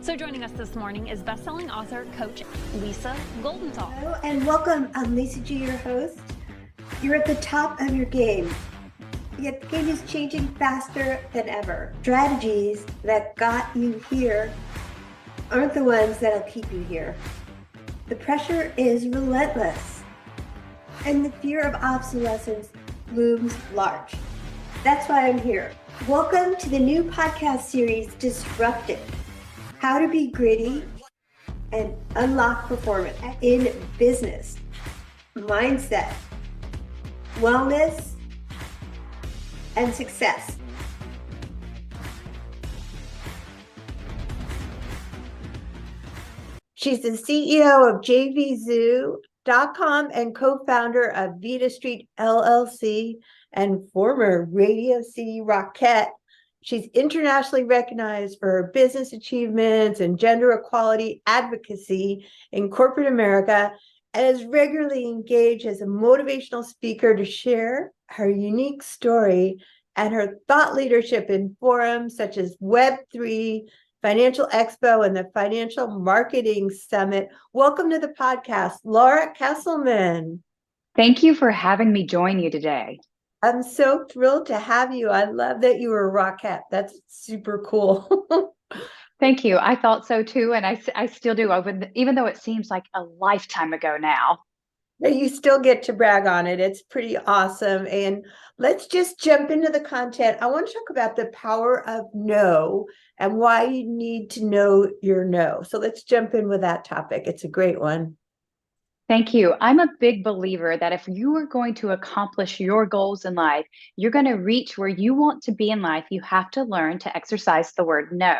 So joining us this morning is best-selling author, coach Lisa Goldenthal. Hello and welcome. I'm Lisa G, your host. You're at the top of your game, yet the game is changing faster than ever. Strategies that got you here aren't the ones that'll keep you here. The pressure is relentless, and the fear of obsolescence looms large. That's why I'm here. Welcome to the new podcast series, Disrupted: How to Be Gritty and Unlock Performance in Business, Mindset, Wellness, and Success. She's the CEO of 𝑳𝑨𝑽𝑹𝑨.com and co-founder of Vita Street LLC and former Radio City Rockette. She's internationally recognized for her business achievements and gender equality advocacy in corporate America, and is regularly engaged as a motivational speaker to share her unique story and her thought leadership in forums such as Web3, Financial Expo, and the Financial Marketing Summit. Welcome to the podcast, Laura Casselman. Thank you for having me join you today. I'm so thrilled to have you. I love that you were a Rockette. That's super cool. Thank you. I thought so too, and I still do, even though it seems like a lifetime ago now. You still get to brag on it. It's pretty awesome. And let's just jump into the content. I want to talk about the power of no and why you need to know your no. So let's jump in with that topic. It's a great one. Thank you. I'm a big believer that if you are going to accomplish your goals in life, you're going to reach where you want to be in life, you have to learn to exercise the word no.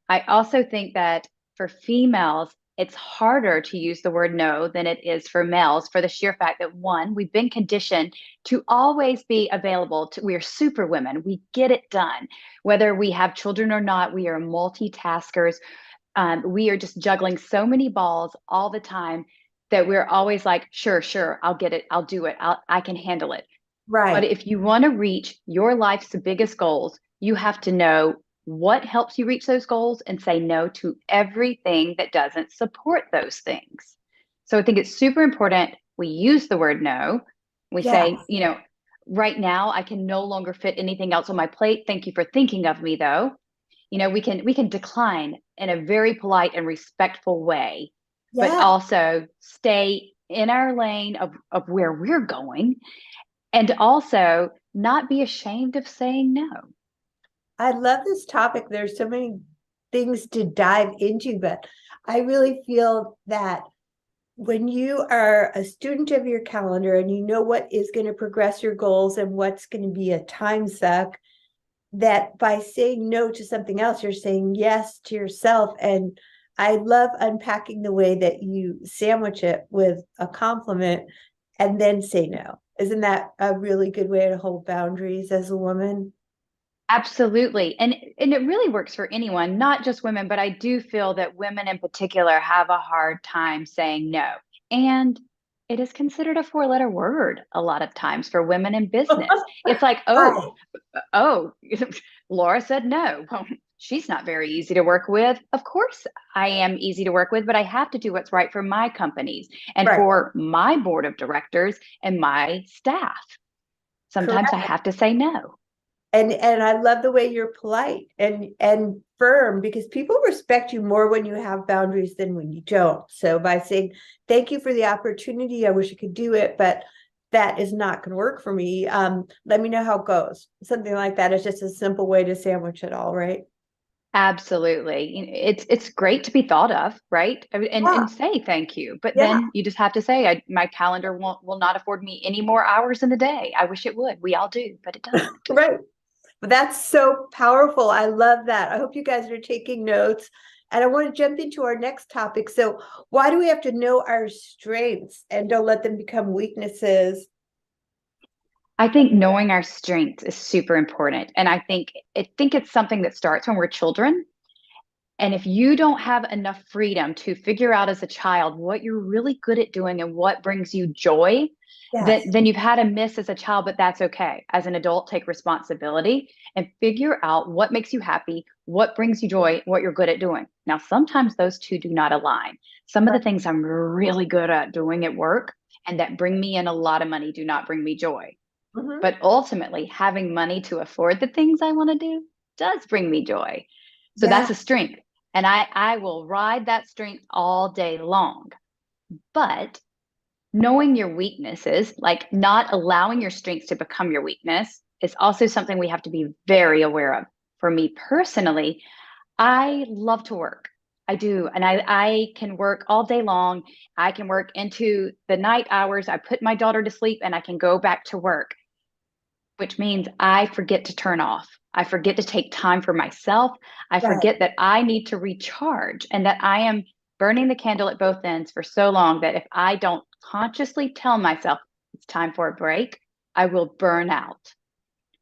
I also think that for females, it's harder to use the word no than it is for males, for the sheer fact that, one, we've been conditioned to always be available. We're super women. We get it done. Whether we have children or not, we are multitaskers. We are just juggling so many balls all the time that we're always like, sure, I'll get it. I'll do it. I can handle it. Right. But if you want to reach your life's biggest goals, you have to know what helps you reach those goals and say no to everything that doesn't support those things. So I think it's super important we use the word no. We say, right now I can no longer fit anything else on my plate. Thank you for thinking of me, though. We can decline in a very polite and respectful way, but also stay in our lane of where we're going, and also not be ashamed of saying no. I love this topic. There's so many things to dive into, but I really feel that when you are a student of your calendar and you know what is going to progress your goals and what's going to be a time suck, that by saying no to something else, you're saying yes to yourself. And I love unpacking the way that you sandwich it with a compliment and then say no. Isn't that a really good way to hold boundaries as a woman? Absolutely. And it really works for anyone, not just women, but I do feel that women in particular have a hard time saying no. And it is considered a four-letter word a lot of times for women in business. It's like, oh, Laura said no. Well, she's not very easy to work with. Of course, I am easy to work with, but I have to do what's right for my companies and for my board of directors and my staff. Sometimes I have to say no. And I love the way you're polite and firm, because people respect you more when you have boundaries than when you don't. So by saying, thank you for the opportunity, I wish I could do it, but that is not going to work for me. Let me know how it goes. Something like that is just a simple way to sandwich it all, right? Absolutely. It's great to be thought of, right? And say thank you. But then you just have to say, my calendar will not afford me any more hours in the day. I wish it would. We all do, but it doesn't. Right. But that's so powerful. I love that. I hope you guys are taking notes. And I want to jump into our next topic. So why do we have to know our strengths and don't let them become weaknesses? I think knowing our strengths is super important. And I think it's something that starts when we're children. And if you don't have enough freedom to figure out as a child what you're really good at doing and what brings you joy, Yes. then you've had a miss as a child, but that's okay. As an adult, take responsibility and figure out what makes you happy, what brings you joy, what you're good at doing. Now, sometimes those two do not align. Some of the things I'm really good at doing at work and that bring me in a lot of money do not bring me joy. Mhm. But ultimately, having money to afford the things I want to do does bring me joy. So Yeah. that's a strength. And I will ride that strength all day long. But knowing your weaknesses, like not allowing your strengths to become your weakness, is also something we have to be very aware of. For me personally, I love to work. I do. And I can work all day long. I can work into the night hours. I put my daughter to sleep and I can go back to work, which means I forget to turn off. I forget to take time for myself. I Right. forget that I need to recharge and that I am burning the candle at both ends for so long that if I don't consciously tell myself it's time for a break, I will burn out.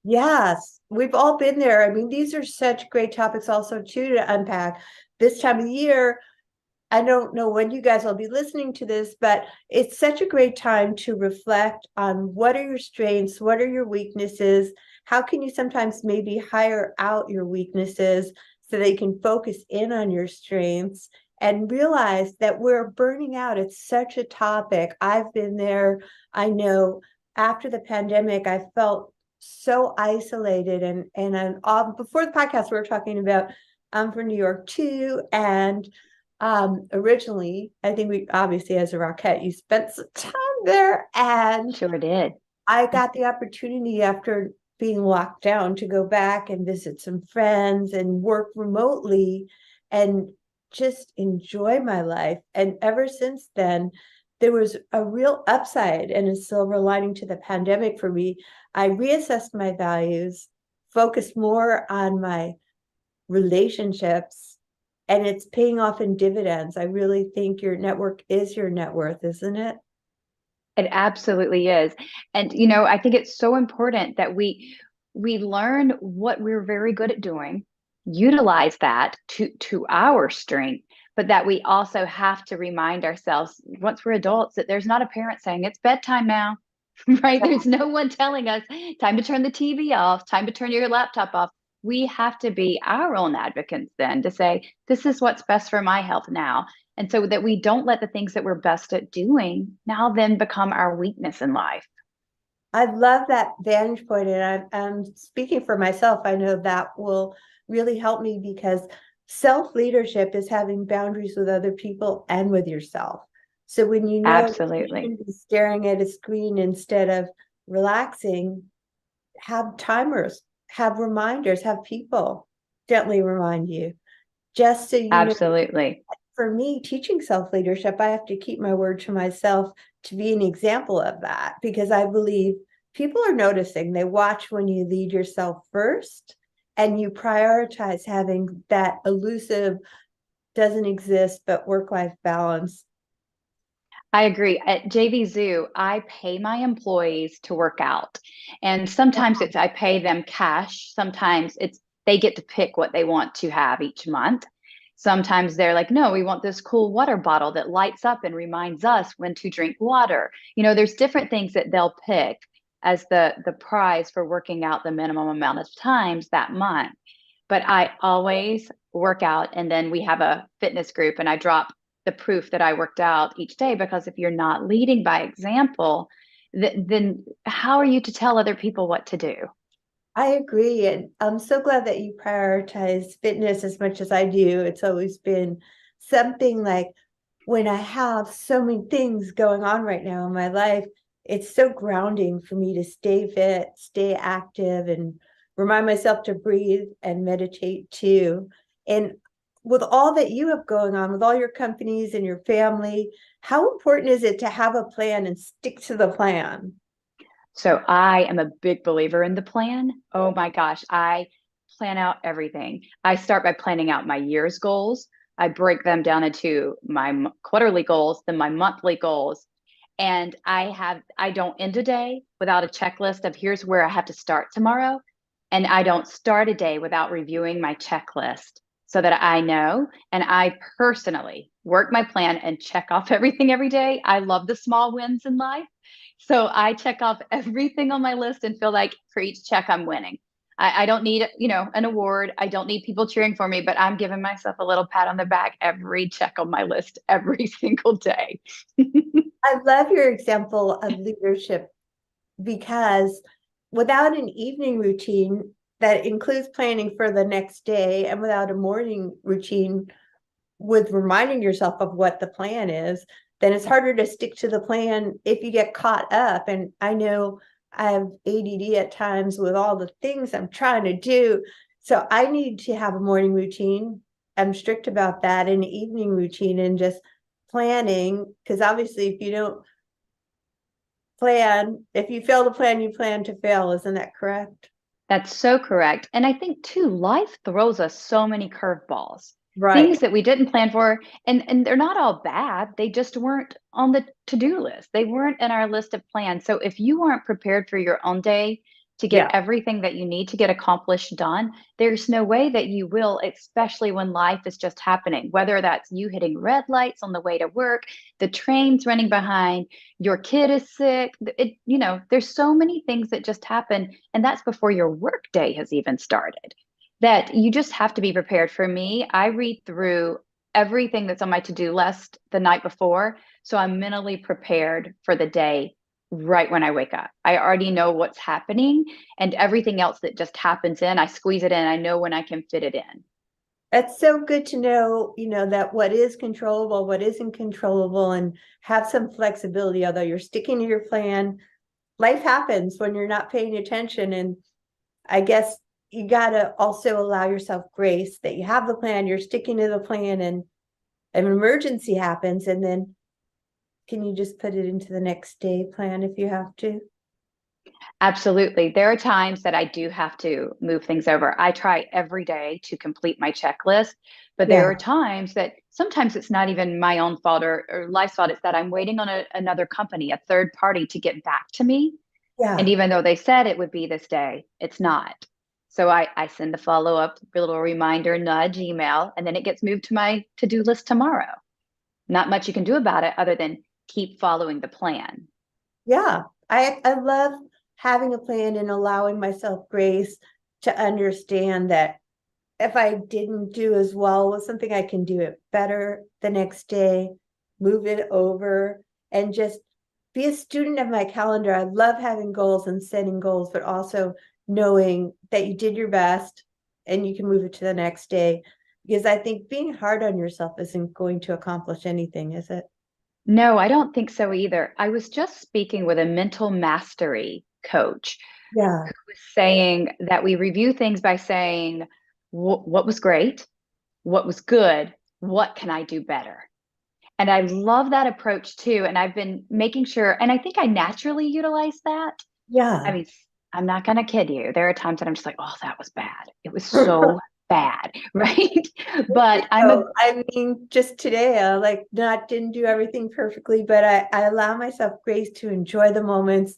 Yes, we've all been there. I mean, these are such great topics also too to unpack. This time of year, I don't know when you guys will be listening to this, but it's such a great time to reflect on what are your strengths, what are your weaknesses, how can you sometimes maybe hire out your weaknesses so that you can focus in on your strengths and realize that we're burning out. It's such a topic. I've been there. I know after the pandemic, I felt so isolated and before the podcast, we were talking about I'm from New York too, and originally, I think we obviously as a Rockette, you spent some time there, and Sure did. I got the opportunity after being locked down to go back and visit some friends and work remotely and just enjoy my life. And ever since then, there was a real upside and a silver lining to the pandemic for me. I reassessed my values, focused more on my relationships, and it's paying off in dividends. I really think your network is your net worth, isn't it? It absolutely is. And I think it's so important that we learn what we're very good at doing, utilize that to our strength, but that we also have to remind ourselves once we're adults that there's not a parent saying it's bedtime now, right? There's no one telling us time to turn the TV off, time to turn your laptop off. We have to be our own advocates then to say, this is what's best for my health now. And so that we don't let the things that we're best at doing now then become our weakness in life. I love that vantage point, and I'm speaking for myself. I know that will really help me because self-leadership is having boundaries with other people and with yourself. So when you know you Absolutely. shouldn't be staring at a screen instead of relaxing, have timers, have reminders, have people gently remind you, just so you know. Absolutely. For me, teaching self-leadership, I have to keep my word to myself to be an example of that, because I believe people are noticing. They watch when you lead yourself first and you prioritize having that elusive, doesn't exist, but work-life balance. I agree. At JV I pay my employees to work out. And sometimes it's I pay them cash. Sometimes it's they get to pick what they want to have each month. Sometimes they're like, no, we want this cool water bottle that lights up and reminds us when to drink water. There's different things that they'll pick as the prize for working out the minimum amount of times that month. But I always work out, and then we have a fitness group and I drop the proof that I worked out each day, because if you're not leading by example, then how are you to tell other people what to do? I agree. And I'm so glad that you prioritize fitness as much as I do. It's always been something like when I have so many things going on right now in my life, it's so grounding for me to stay fit, stay active, and remind myself to breathe and meditate too. And with all that you have going on, with all your companies and your family, how important is it to have a plan and stick to the plan? So I am a big believer in the plan. Oh my gosh, I plan out everything. I start by planning out my year's goals. I break them down into my quarterly goals, then my monthly goals. And I don't end a day without a checklist of here's where I have to start tomorrow. And I don't start a day without reviewing my checklist. so that I know. And I personally work my plan and check off everything every day. I love the small wins in life. So I check off everything on my list and feel like for each check, I'm winning. I don't need, an award. I don't need people cheering for me, but I'm giving myself a little pat on the back every check on my list every single day. I love your example of leadership, because without an evening routine that includes planning for the next day, and without a morning routine with reminding yourself of what the plan is, then it's harder to stick to the plan if you get caught up. And I know I have ADD at times with all the things I'm trying to do. So I need to have a morning routine. I'm strict about that, an evening routine, and just planning, because obviously if you don't plan, if you fail to plan, you plan to fail. Isn't that correct? That's so correct. And I think too, life throws us so many curveballs, Right. things that we didn't plan for, and they're not all bad. They just weren't on the to-do list. They weren't in our list of plans. So if you aren't prepared for your own day to get Yeah. everything that you need to get accomplished done, there's no way that you will, especially when life is just happening, whether that's you hitting red lights on the way to work, the train's running behind, your kid is sick. There's so many things that just happen, and that's before your work day has even started, that you just have to be prepared. For me, I read through everything that's on my to-do list the night before, so I'm mentally prepared for the day right when I wake up. I already know what's happening, and everything else that just happens I squeeze it in. I know when I can fit it in. That's so good to know, that what is controllable, what isn't controllable, and have some flexibility. Although you're sticking to your plan, life happens when you're not paying attention. And I guess you got to also allow yourself grace that you have the plan, you're sticking to the plan, and an emergency happens. And then can you just put it into the next day plan if you have to? Absolutely. There are times that I do have to move things over. I try every day to complete my checklist, but there Yeah. are times that sometimes it's not even my own fault or life's fault. It's that I'm waiting on another company, a third party, to get back to me. Yeah. And even though they said it would be this day, it's not. So I send a follow-up little reminder, nudge email, and then it gets moved to my to-do list tomorrow. Not much you can do about it other than keep following the plan. Yeah. I love having a plan and allowing myself grace to understand that if I didn't do as well with something, I can do it better the next day, move it over, and just be a student of my calendar. I love having goals and setting goals, but also knowing that you did your best and you can move it to the next day. Because I think being hard on yourself isn't going to accomplish anything, is it? No, I don't think so either. I was just speaking with a mental mastery coach Yeah. who was saying that we review things by saying, what was great? What was good? What can I do better? And I love that approach too. And I've been making sure, and I think I naturally utilize that. Yeah. I mean, I'm not going to kid you. There are times that I'm just like, oh, that was bad. It was so bad, right? But I mean, just today, I didn't do everything perfectly, but I allow myself grace to enjoy the moments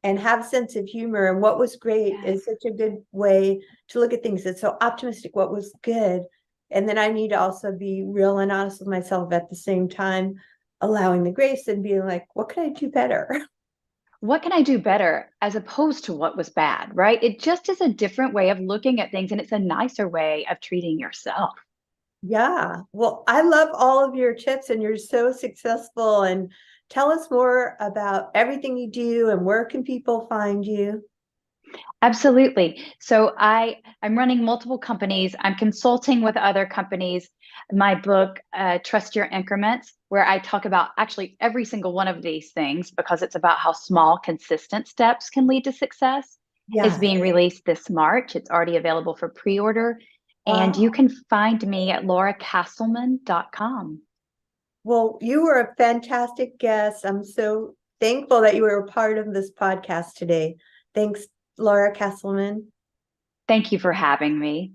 and have a sense of humor. And what was great is such a good way to look at things. It's so optimistic, what was good. And then I need to also be real and honest with myself at the same time, allowing the grace and being like, what can I do better? what can I do better as opposed to what was bad, right? It just is a different way of looking at things, and it's a nicer way of treating yourself. Yeah. Well, I love all of your tips, and you're so successful. And tell us more about everything you do, and where can people find you? Absolutely. So I'm running multiple companies. I'm consulting with other companies. My book, Trust Your Increments, where I talk about actually every single one of these things, because it's about how small, consistent steps can lead to success, is being released this March. It's already available for pre-order. And you can find me at lauracasselman.com. Well, you were a fantastic guest. I'm so thankful that you were a part of this podcast today. Thanks, Laura Casselman. Thank you for having me.